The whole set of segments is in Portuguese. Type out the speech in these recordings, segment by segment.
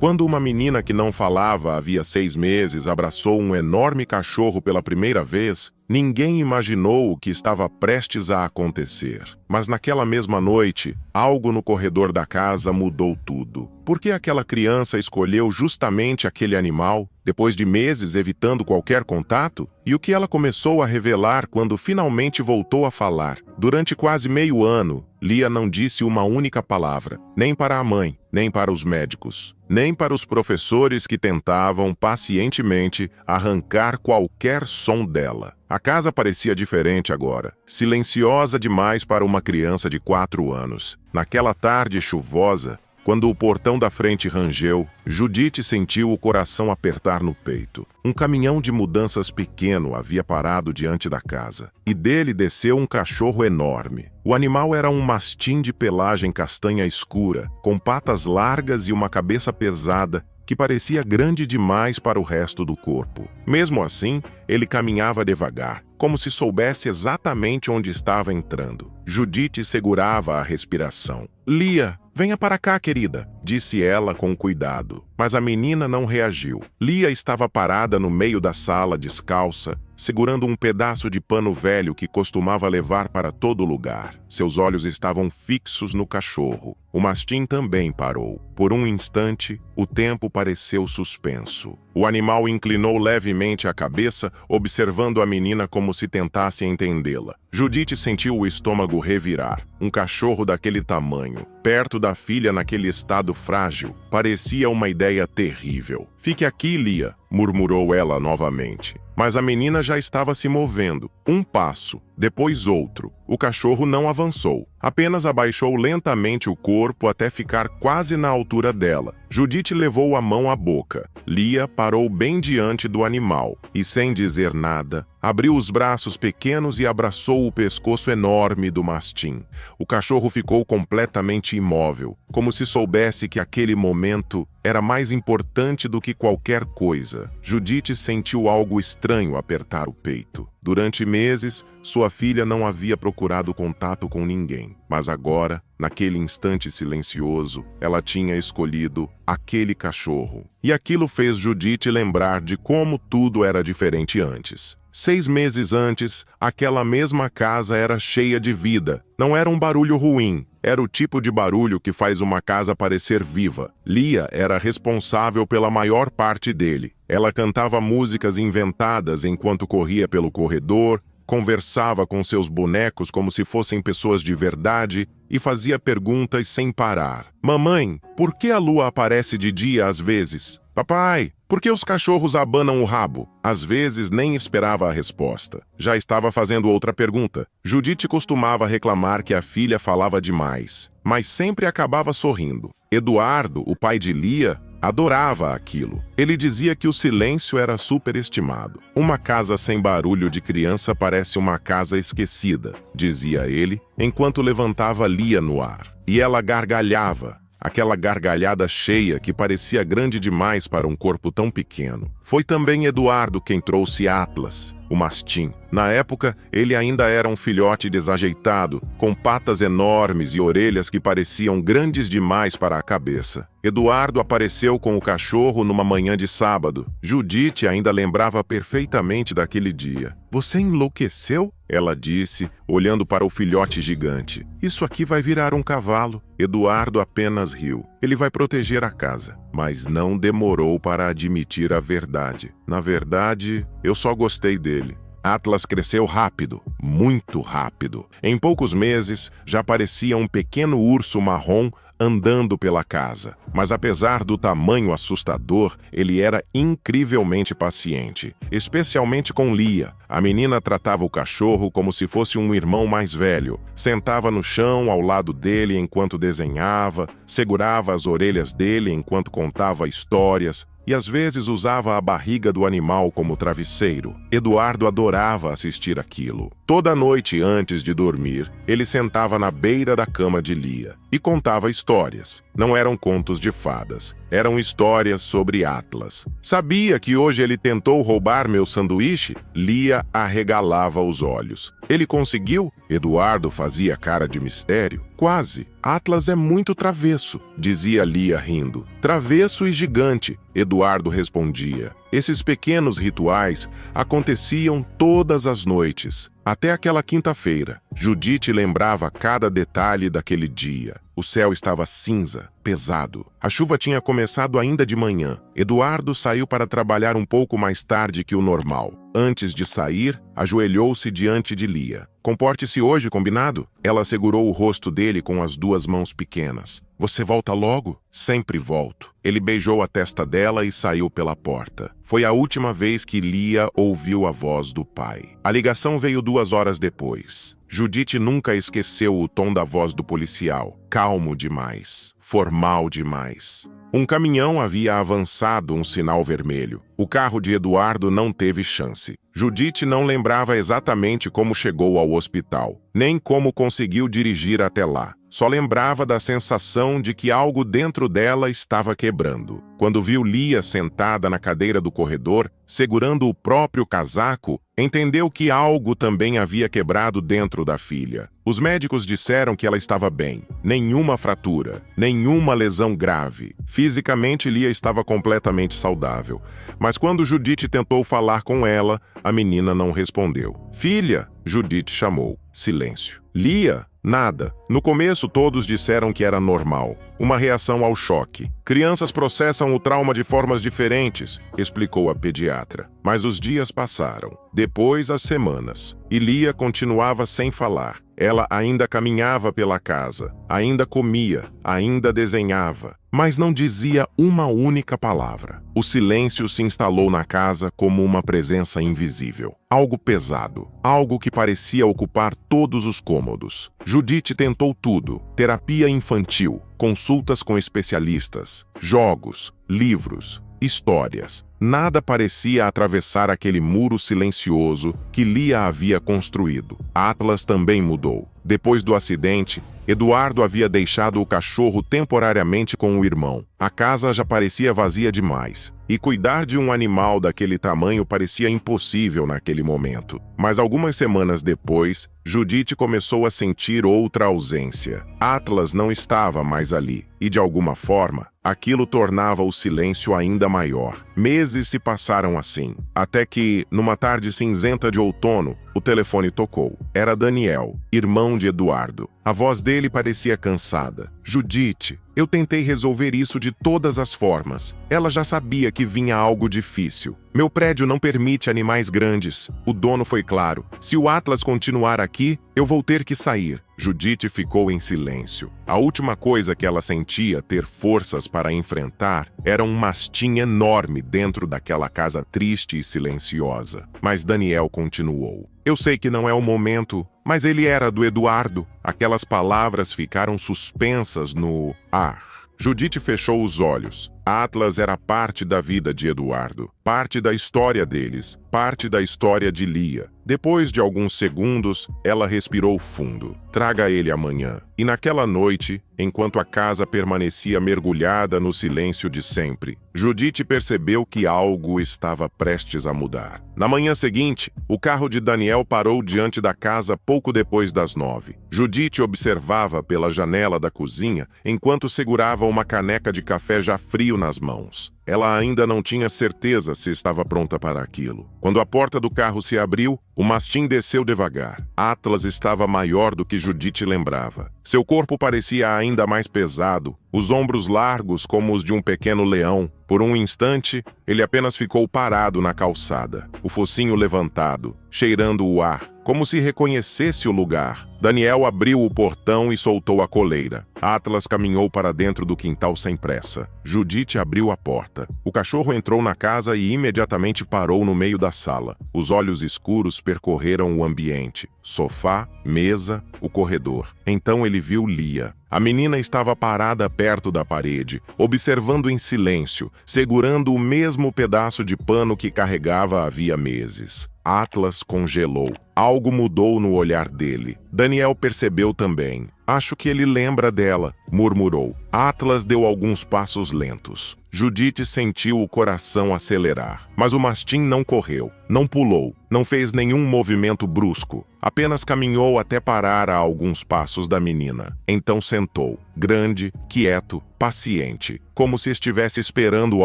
Quando uma menina que não falava havia 6 meses abraçou um enorme cachorro pela primeira vez, ninguém imaginou o que estava prestes a acontecer. Mas naquela mesma noite, algo no corredor da casa mudou tudo. Por que aquela criança escolheu justamente aquele animal, depois de meses evitando qualquer contato? E o que ela começou a revelar quando finalmente voltou a falar? Durante quase meio ano, Lia não disse uma única palavra, nem para a mãe, nem para os médicos, nem para os professores que tentavam pacientemente arrancar qualquer som dela. A casa parecia diferente agora, silenciosa demais para uma criança de 4 anos. Naquela tarde chuvosa, quando o portão da frente rangeu, Judite sentiu o coração apertar no peito. Um caminhão de mudanças pequeno havia parado diante da casa, e dele desceu um cachorro enorme. O animal era um mastim de pelagem castanha escura, com patas largas e uma cabeça pesada, que parecia grande demais para o resto do corpo. Mesmo assim, ele caminhava devagar, como se soubesse exatamente onde estava entrando. Judite segurava a respiração. "Lia, venha para cá, querida", disse ela com cuidado. Mas a menina não reagiu. Lia estava parada no meio da sala, descalça, segurando um pedaço de pano velho que costumava levar para todo lugar. Seus olhos estavam fixos no cachorro. O mastim também parou. Por um instante, o tempo pareceu suspenso. O animal inclinou levemente a cabeça, observando a menina como se tentasse entendê-la. Judite sentiu o estômago revirar. Um cachorro daquele tamanho, perto da filha naquele estado frágil, parecia uma ideia terrível. "Fique aqui, Lia", murmurou ela novamente. Mas a menina já estava se movendo. Um passo, depois outro. O cachorro não avançou. Apenas abaixou lentamente o corpo até ficar quase na altura dela. Judite levou a mão à boca. Lia parou bem diante do animal e, sem dizer nada, abriu os braços pequenos e abraçou o pescoço enorme do mastim. O cachorro ficou completamente imóvel, como se soubesse que aquele momento era mais importante do que qualquer coisa. Judite sentiu algo estranho apertar o peito. Durante meses, sua filha não havia procurado contato com ninguém. Mas agora, naquele instante silencioso, ela tinha escolhido aquele cachorro. E aquilo fez Judite lembrar de como tudo era diferente antes. 6 meses antes, aquela mesma casa era cheia de vida. Não era um barulho ruim. Era o tipo de barulho que faz uma casa parecer viva. Lia era responsável pela maior parte dele. Ela cantava músicas inventadas enquanto corria pelo corredor, conversava com seus bonecos como se fossem pessoas de verdade e fazia perguntas sem parar. "Mamãe, por que a lua aparece de dia às vezes? Papai, por que os cachorros abanam o rabo?" Às vezes nem esperava a resposta. Já estava fazendo outra pergunta. Judite costumava reclamar que a filha falava demais, mas sempre acabava sorrindo. Eduardo, o pai de Lia, adorava aquilo. Ele dizia que o silêncio era superestimado. "Uma casa sem barulho de criança parece uma casa esquecida", dizia ele, enquanto levantava Lia no ar. E ela gargalhava. Aquela gargalhada cheia que parecia grande demais para um corpo tão pequeno. Foi também Eduardo quem trouxe Atlas, o mastim. Na época, ele ainda era um filhote desajeitado, com patas enormes e orelhas que pareciam grandes demais para a cabeça. Eduardo apareceu com o cachorro numa manhã de sábado. Judite ainda lembrava perfeitamente daquele dia. "Você enlouqueceu?", ela disse, olhando para o filhote gigante. "Isso aqui vai virar um cavalo." Eduardo apenas riu. Ele vai proteger a casa. Mas não demorou para admitir a verdade. "Na verdade, eu só gostei dele." Atlas cresceu rápido, muito rápido. Em poucos meses, já parecia um pequeno urso marrom andando pela casa. Mas apesar do tamanho assustador, ele era incrivelmente paciente, especialmente com Lia. A menina tratava o cachorro como se fosse um irmão mais velho. Sentava no chão ao lado dele enquanto desenhava, segurava as orelhas dele enquanto contava histórias, e às vezes usava a barriga do animal como travesseiro. Eduardo adorava assistir aquilo. Toda noite antes de dormir, ele sentava na beira da cama de Lia e contava histórias. Não eram contos de fadas, eram histórias sobre Atlas. Sabia que hoje ele tentou roubar meu sanduíche? Lia arregalava os olhos. Ele conseguiu? Eduardo fazia cara de mistério. Quase. Atlas é muito travesso, dizia Lia rindo. Travesso e gigante, Eduardo respondia. Esses pequenos rituais aconteciam todas as noites. Até aquela quinta-feira, Judite lembrava cada detalhe daquele dia. O céu estava cinza, pesado. A chuva tinha começado ainda de manhã. Eduardo saiu para trabalhar um pouco mais tarde que o normal. Antes de sair, ajoelhou-se diante de Lia. Comporte-se hoje, combinado? Ela segurou o rosto dele com as duas mãos pequenas. Você volta logo? Sempre volto. Ele beijou a testa dela e saiu pela porta. Foi a última vez que Lia ouviu a voz do pai. A ligação veio 2 horas depois. Judite nunca esqueceu o tom da voz do policial. Calmo demais. Formal demais. Um caminhão havia avançado um sinal vermelho. O carro de Eduardo não teve chance. Judite não lembrava exatamente como chegou ao hospital, nem como conseguiu dirigir até lá. Só lembrava da sensação de que algo dentro dela estava quebrando. Quando viu Lia sentada na cadeira do corredor, segurando o próprio casaco, entendeu que algo também havia quebrado dentro da filha. Os médicos disseram que ela estava bem. Nenhuma fratura, nenhuma lesão grave. Fisicamente, Lia estava completamente saudável. Mas quando Judite tentou falar com ela, a menina não respondeu. Filha, Judite chamou. Silêncio. Lia? Nada. No começo, todos disseram que era normal. Uma reação ao choque. Crianças processam o trauma de formas diferentes, explicou a pediatra. Mas os dias passaram. Depois, as semanas. E Lia continuava sem falar. Ela ainda caminhava pela casa, ainda comia, ainda desenhava, mas não dizia uma única palavra. O silêncio se instalou na casa como uma presença invisível. Algo pesado, algo que parecia ocupar todos os cômodos. Judite tentou tudo: terapia infantil, consultas com especialistas, jogos, livros, histórias. Nada parecia atravessar aquele muro silencioso que Lia havia construído. Atlas também mudou. Depois do acidente, Eduardo havia deixado o cachorro temporariamente com o irmão. A casa já parecia vazia demais, e cuidar de um animal daquele tamanho parecia impossível naquele momento. Mas algumas semanas depois, Judite começou a sentir outra ausência. Atlas não estava mais ali, e de alguma forma, aquilo tornava o silêncio ainda maior. Meses se passaram assim, até que, numa tarde cinzenta de outono, o telefone tocou. Era Daniel, irmão de Eduardo. A voz dele parecia cansada. Judite, eu tentei resolver isso de todas as formas. Ela já sabia que vinha algo difícil. Meu prédio não permite animais grandes. O dono foi claro. Se o Atlas continuar aqui, eu vou ter que sair. Judite ficou em silêncio. A última coisa que ela sentia ter forças para enfrentar era um mastim enorme dentro daquela casa triste e silenciosa. Mas Daniel continuou. Eu sei que não é o momento, mas ele era do Eduardo. Aquelas palavras ficaram suspensas no ar. Judite fechou os olhos. Atlas era parte da vida de Eduardo, parte da história deles, parte da história de Lia. Depois de alguns segundos, ela respirou fundo. Traga ele amanhã. E naquela noite, enquanto a casa permanecia mergulhada no silêncio de sempre, Judite percebeu que algo estava prestes a mudar. Na manhã seguinte, o carro de Daniel parou diante da casa pouco depois das 9. Judite observava pela janela da cozinha enquanto segurava uma caneca de café já frio nas mãos. Ela ainda não tinha certeza se estava pronta para aquilo. Quando a porta do carro se abriu, o mastim desceu devagar. Atlas estava maior do que Judite lembrava. Seu corpo parecia ainda mais pesado, os ombros largos como os de um pequeno leão. Por um instante, ele apenas ficou parado na calçada, o focinho levantado, cheirando o ar, como se reconhecesse o lugar. Daniel abriu o portão e soltou a coleira. Atlas caminhou para dentro do quintal sem pressa. Judite abriu a porta. O cachorro entrou na casa e imediatamente parou no meio da sala. Os olhos escuros percorreram o ambiente. Sofá, mesa, o corredor. Então ele viu Lia. A menina estava parada perto da parede, observando em silêncio, segurando o mesmo pedaço de pano que carregava havia meses. Atlas congelou. Algo mudou no olhar dele. Daniel percebeu também. Acho que ele lembra dela, murmurou. Atlas deu alguns passos lentos. Judite sentiu o coração acelerar. Mas o mastim não correu, não pulou, não fez nenhum movimento brusco. Apenas caminhou até parar a alguns passos da menina. Então sentou, grande, quieto, paciente, como se estivesse esperando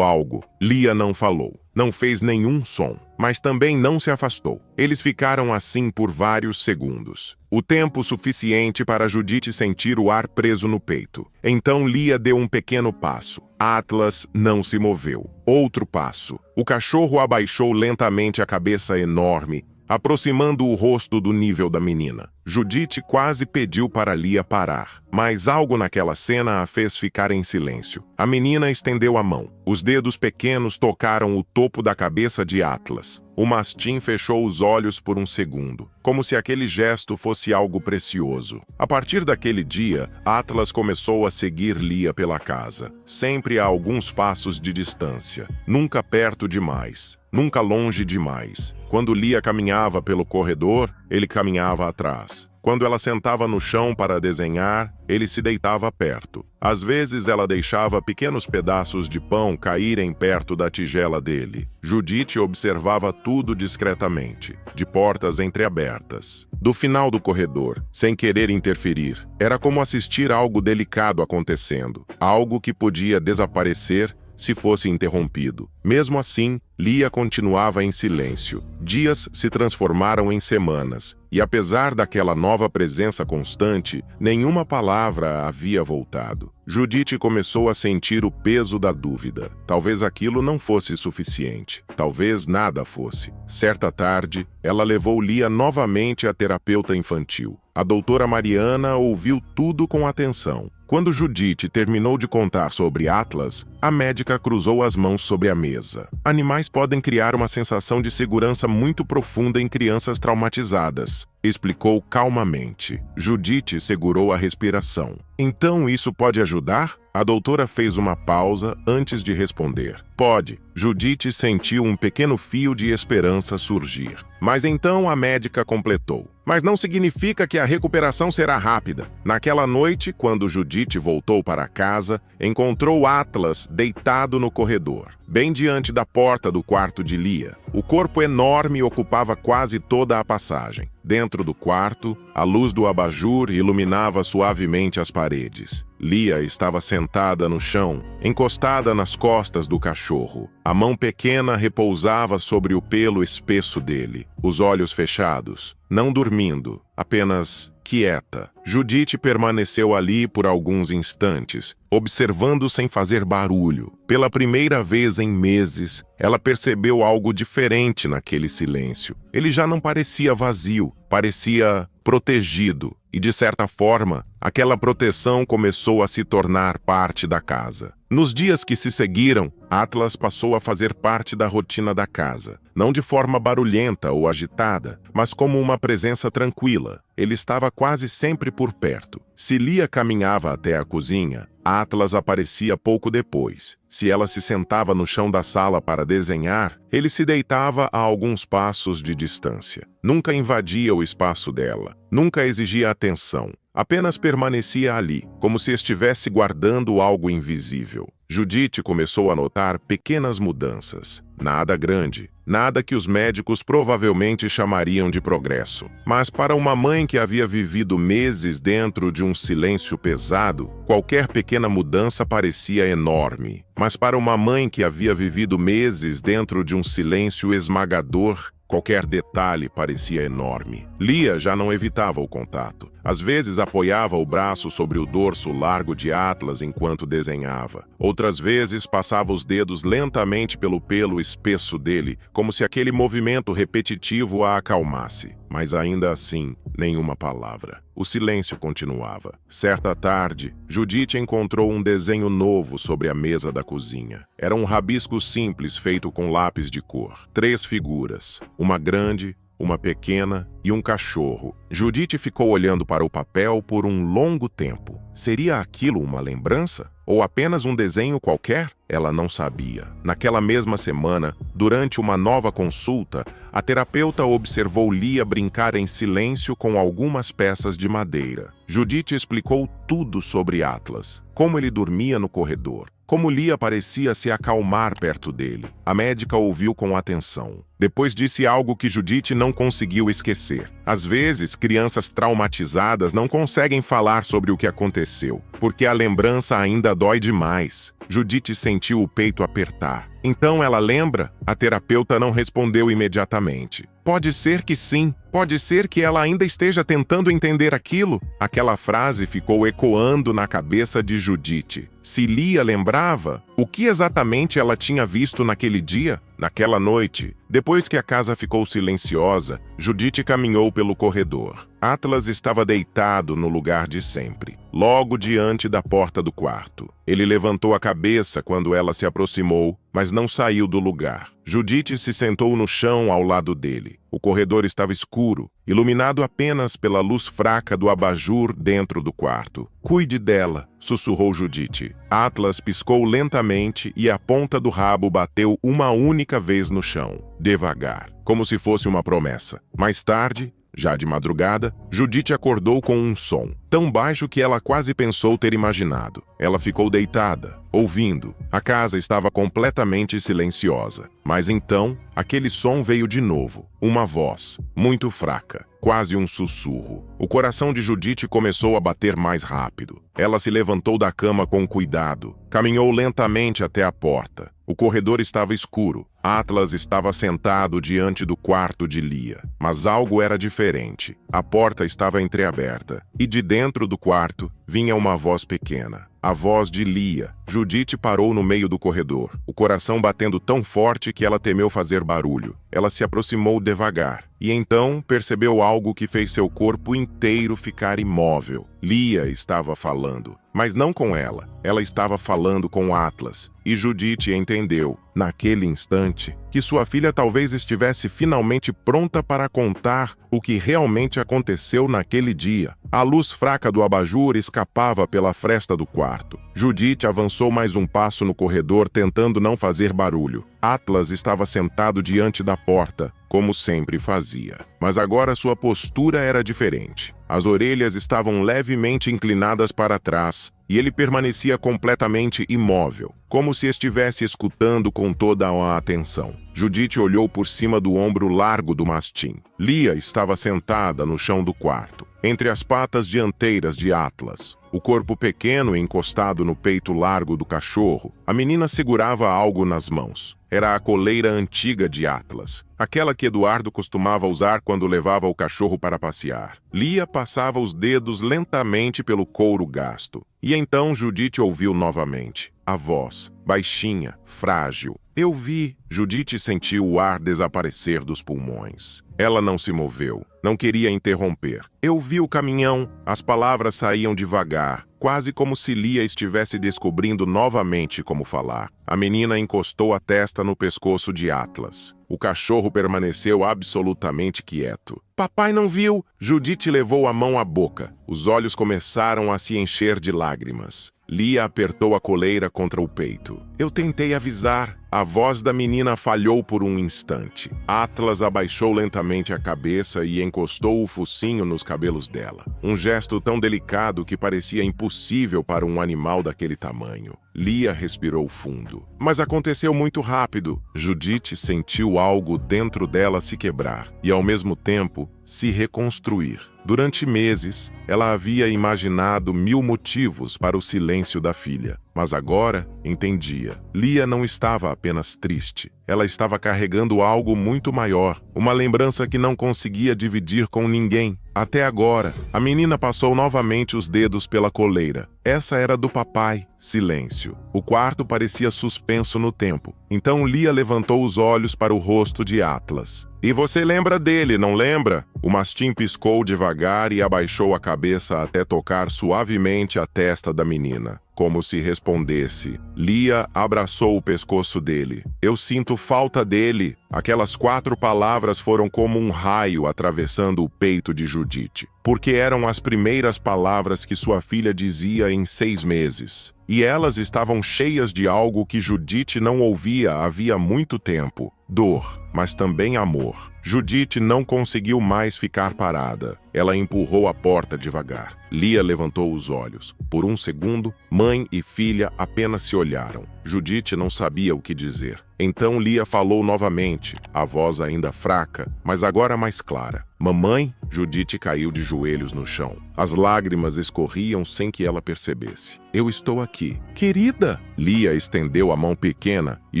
algo. Lia não falou, não fez nenhum som, mas também não se afastou. Eles ficaram assim por vários segundos. O tempo suficiente para Judite sentir o ar preso no peito. Então Lia deu um pequeno passo. Atlas não se moveu. Outro passo. O cachorro abaixou lentamente a cabeça enorme, aproximando o rosto do nível da menina. Judite quase pediu para Lia parar, mas algo naquela cena a fez ficar em silêncio. A menina estendeu a mão. Os dedos pequenos tocaram o topo da cabeça de Atlas. O mastim fechou os olhos por um segundo, como se aquele gesto fosse algo precioso. A partir daquele dia, Atlas começou a seguir Lia pela casa, sempre a alguns passos de distância, nunca perto demais, nunca longe demais. Quando Lia caminhava pelo corredor, ele caminhava atrás. Quando ela sentava no chão para desenhar, ele se deitava perto. Às vezes ela deixava pequenos pedaços de pão caírem perto da tigela dele. Judite observava tudo discretamente, de portas entreabertas. Do final do corredor, sem querer interferir, era como assistir algo delicado acontecendo, algo que podia desaparecer se fosse interrompido. Mesmo assim, Lia continuava em silêncio. Dias se transformaram em semanas, e apesar daquela nova presença constante, nenhuma palavra havia voltado. Judite começou a sentir o peso da dúvida. Talvez aquilo não fosse suficiente. Talvez nada fosse. Certa tarde, ela levou Lia novamente à terapeuta infantil. A doutora Mariana ouviu tudo com atenção. Quando Judite terminou de contar sobre Atlas, a médica cruzou as mãos sobre a mesa. Animais podem criar uma sensação de segurança muito profunda em crianças traumatizadas, explicou calmamente. Judite segurou a respiração. Então isso pode ajudar? A doutora fez uma pausa antes de responder. Pode. Judite sentiu um pequeno fio de esperança surgir. Mas então a médica completou. Mas não significa que a recuperação será rápida. Naquela noite, quando Judite voltou para casa, encontrou Atlas deitado no corredor, bem diante da porta do quarto de Lia. O corpo enorme ocupava quase toda a passagem. Dentro do quarto, a luz do abajur iluminava suavemente as paredes. Lia estava sentada no chão, encostada nas costas do cachorro. A mão pequena repousava sobre o pelo espesso dele, os olhos fechados, não dormindo, apenas quieta. Judite permaneceu ali por alguns instantes, observando sem fazer barulho. Pela primeira vez em meses, ela percebeu algo diferente naquele silêncio. Ele já não parecia vazio, parecia protegido. E, de certa forma, aquela proteção começou a se tornar parte da casa. Nos dias que se seguiram, Atlas passou a fazer parte da rotina da casa, não de forma barulhenta ou agitada, mas como uma presença tranquila. Ele estava quase sempre por perto. Se Lia caminhava até a cozinha, Atlas aparecia pouco depois. Se ela se sentava no chão da sala para desenhar, ele se deitava a alguns passos de distância. Nunca invadia o espaço dela, nunca exigia atenção. Apenas permanecia ali, como se estivesse guardando algo invisível. Judite começou a notar pequenas mudanças. Nada grande, nada que os médicos provavelmente chamariam de progresso. Mas para uma mãe que havia vivido meses dentro de um silêncio pesado, qualquer pequena mudança parecia enorme. Mas para uma mãe que havia vivido meses dentro de um silêncio esmagador, qualquer detalhe parecia enorme. Lia já não evitava o contato. Às vezes apoiava o braço sobre o dorso largo de Atlas enquanto desenhava. Outras vezes passava os dedos lentamente pelo pelo espesso dele, como se aquele movimento repetitivo a acalmasse. Mas ainda assim, nenhuma palavra. O silêncio continuava. Certa tarde, Judite encontrou um desenho novo sobre a mesa da cozinha. Era um rabisco simples feito com lápis de cor. 3 figuras. Uma grande, uma pequena e um cachorro. Judite ficou olhando para o papel por um longo tempo. Seria aquilo uma lembrança? Ou apenas um desenho qualquer? Ela não sabia. Naquela mesma semana, durante uma nova consulta, a terapeuta observou Lia brincar em silêncio com algumas peças de madeira. Judite explicou tudo sobre Atlas, como ele dormia no corredor, como Lia parecia se acalmar perto dele. A médica ouviu com atenção. Depois disse algo que Judite não conseguiu esquecer. Às vezes, crianças traumatizadas não conseguem falar sobre o que aconteceu, porque a lembrança ainda dói demais. Judite sentiu o peito apertar. Então ela lembra? A terapeuta não respondeu imediatamente. Pode ser que sim. Pode ser que ela ainda esteja tentando entender aquilo. Aquela frase ficou ecoando na cabeça de Judite. Se Lia lembrava, o que exatamente ela tinha visto naquele dia? Naquela noite, depois que a casa ficou silenciosa, Judite caminhou pelo corredor. Atlas estava deitado no lugar de sempre, logo diante da porta do quarto. Ele levantou a cabeça quando ela se aproximou, mas não saiu do lugar. Judite se sentou no chão ao lado dele. O corredor estava escuro, iluminado apenas pela luz fraca do abajur dentro do quarto. Cuide dela, sussurrou Judite. Atlas piscou lentamente e a ponta do rabo bateu uma única vez no chão, devagar, como se fosse uma promessa. Mais tarde, já de madrugada, Judite acordou com um som, tão baixo que ela quase pensou ter imaginado. Ela ficou deitada, ouvindo. A casa estava completamente silenciosa. Mas então, aquele som veio de novo. Uma voz, muito fraca, quase um sussurro. O coração de Judite começou a bater mais rápido. Ela se levantou da cama com cuidado, caminhou lentamente até a porta. O corredor estava escuro. Atlas estava sentado diante do quarto de Lia. Mas algo era diferente. A porta estava entreaberta, e de dentro do quarto vinha uma voz pequena. A voz de Lia. Judite parou no meio do corredor, o coração batendo tão forte que ela temeu fazer barulho. Ela se aproximou devagar, e então percebeu algo que fez seu corpo inteiro ficar imóvel. Lia estava falando, mas não com ela. Ela estava falando com Atlas, e Judite entendeu, naquele instante, que sua filha talvez estivesse finalmente pronta para contar o que realmente aconteceu naquele dia. A luz fraca do abajur escapava pela fresta do quarto. Judite avançou mais um passo no corredor, tentando não fazer barulho. Atlas estava sentado diante da porta, como sempre fazia. Mas agora sua postura era diferente. As orelhas estavam levemente inclinadas para trás, e ele permanecia completamente imóvel, como se estivesse escutando com toda a atenção. Judite olhou por cima do ombro largo do mastim. Lia estava sentada no chão do quarto, entre as patas dianteiras de Atlas, o corpo pequeno encostado no peito largo do cachorro. A menina segurava algo nas mãos. Era a coleira antiga de Atlas, aquela que Eduardo costumava usar quando levava o cachorro para passear. Lia passava os dedos lentamente pelo couro gasto. E então Judite ouviu novamente. A voz, baixinha, frágil. Eu vi. Judite sentiu o ar desaparecer dos pulmões. Ela não se moveu. Não queria interromper. Eu vi o caminhão. As palavras saíam devagar, quase como se Lia estivesse descobrindo novamente como falar. A menina encostou a testa no pescoço de Atlas. O cachorro permaneceu absolutamente quieto. Papai não viu. Judite levou a mão à boca. Os olhos começaram a se encher de lágrimas. Lia apertou a coleira contra o peito. Eu tentei avisar. A voz da menina falhou por um instante. Atlas abaixou lentamente a cabeça e encostou o focinho nos cabelos dela. Um gesto tão delicado que parecia impossível para um animal daquele tamanho. Lia respirou fundo. Mas aconteceu muito rápido. Judite sentiu algo dentro dela se quebrar e, ao mesmo tempo, se reconstruir. Durante meses, ela havia imaginado 1000 motivos para o silêncio da filha. Mas agora entendia. Lia não estava apenas triste. Ela estava carregando algo muito maior, uma lembrança que não conseguia dividir com ninguém. Até agora, a menina passou novamente os dedos pela coleira. Essa era do papai. Silêncio. O quarto parecia suspenso no tempo. Então Lia levantou os olhos para o rosto de Atlas. E você lembra dele, não lembra? O mastim piscou devagar e abaixou a cabeça até tocar suavemente a testa da menina. como se respondesse. Lia abraçou o pescoço dele. Eu sinto falta dele. Aquelas 4 palavras foram como um raio atravessando o peito de Judite, porque eram as primeiras palavras que sua filha dizia em 6 meses. E elas estavam cheias de algo que Judite não ouvia havia muito tempo. Dor, mas também amor. Judite não conseguiu mais ficar parada. Ela empurrou a porta devagar. Lia levantou os olhos. Por um segundo, mãe e filha apenas se olharam. Judite não sabia o que dizer. Então Lia falou novamente, a voz ainda fraca, mas agora mais clara. Mamãe? Judite caiu de joelhos no chão. As lágrimas escorriam sem que ela percebesse. Eu estou aqui. Querida! Lia estendeu a mão pequena e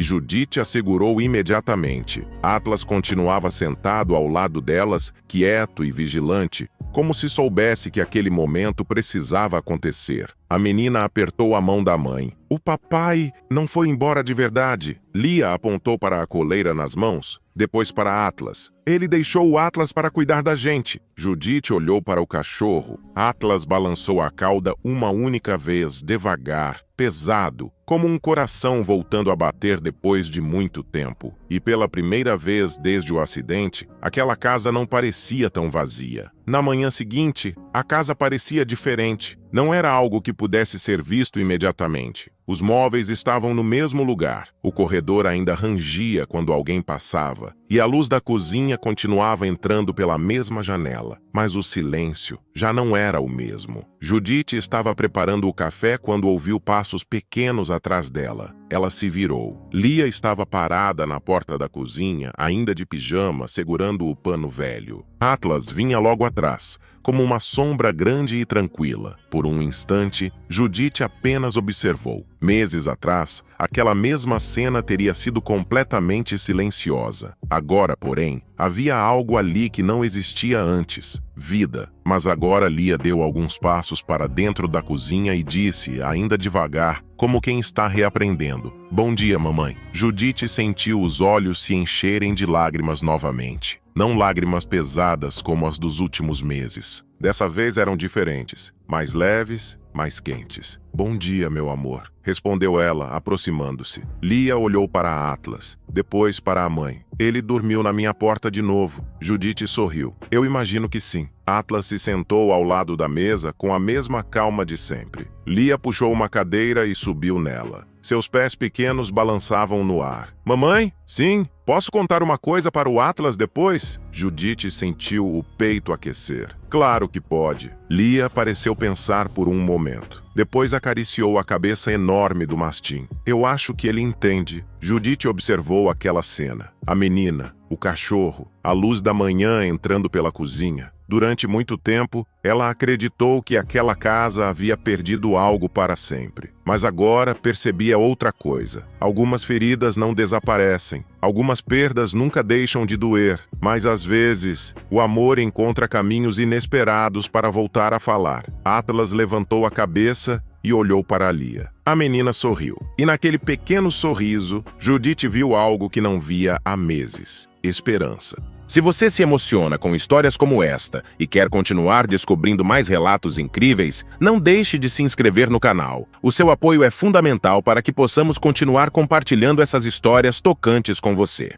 Judite a segurou imediatamente. Atlas continuava sentado ao lado delas, quieto e vigilante, como se soubesse que aquele momento precisava acontecer. A menina apertou a mão da mãe. O papai não foi embora de verdade. Lia apontou para a coleira nas mãos, depois para Atlas. Ele deixou o Atlas para cuidar da gente. Judite olhou para o cachorro. Atlas balançou a cauda uma única vez, devagar, pesado, como um coração voltando a bater depois de muito tempo. E pela primeira vez desde o acidente, aquela casa não parecia tão vazia. Na manhã seguinte, a casa parecia diferente. Não era algo que pudesse ser visto imediatamente. Os móveis estavam no mesmo lugar. O corredor ainda rangia quando alguém passava, e a luz da cozinha continuava entrando pela mesma janela. Mas o silêncio já não era o mesmo. Judite estava preparando o café quando ouviu passos pequenos atrás dela. Ela se virou. Lia estava parada na porta da cozinha, ainda de pijama, segurando o pano velho. Atlas vinha logo atrás, como uma sombra grande e tranquila. Por um instante, Judite apenas observou. Meses atrás, aquela mesma cena teria sido completamente silenciosa. Agora, porém, havia algo ali que não existia antes. Vida. Mas agora Lia deu alguns passos para dentro da cozinha e disse, ainda devagar, como quem está reaprendendo. Bom dia, mamãe. Judite sentiu os olhos se encherem de lágrimas novamente. Não lágrimas pesadas como as dos últimos meses. Dessa vez eram diferentes, mais leves, mais quentes. Bom dia, meu amor, respondeu ela, aproximando-se. Lia olhou para Atlas, depois para a mãe. Ele dormiu na minha porta de novo. Judite sorriu. Eu imagino que sim. Atlas se sentou ao lado da mesa com a mesma calma de sempre. Lia puxou uma cadeira e subiu nela. Seus pés pequenos balançavam no ar. Mamãe? Sim? Posso contar uma coisa para o Atlas depois? Judite sentiu o peito aquecer. Claro que pode. Lia pareceu pensar por um momento. Depois acariciou a cabeça enorme do mastim. Eu acho que ele entende. Judite observou aquela cena. A menina, o cachorro, a luz da manhã entrando pela cozinha. Durante muito tempo, ela acreditou que aquela casa havia perdido algo para sempre. Mas agora percebia outra coisa. Algumas feridas não desaparecem. Algumas perdas nunca deixam de doer. Mas às vezes, o amor encontra caminhos inesperados para voltar a falar. Atlas levantou a cabeça e olhou para Lia. A menina sorriu. E naquele pequeno sorriso, Judite viu algo que não via há meses. Esperança. Se você se emociona com histórias como esta e quer continuar descobrindo mais relatos incríveis, não deixe de se inscrever no canal. O seu apoio é fundamental para que possamos continuar compartilhando essas histórias tocantes com você.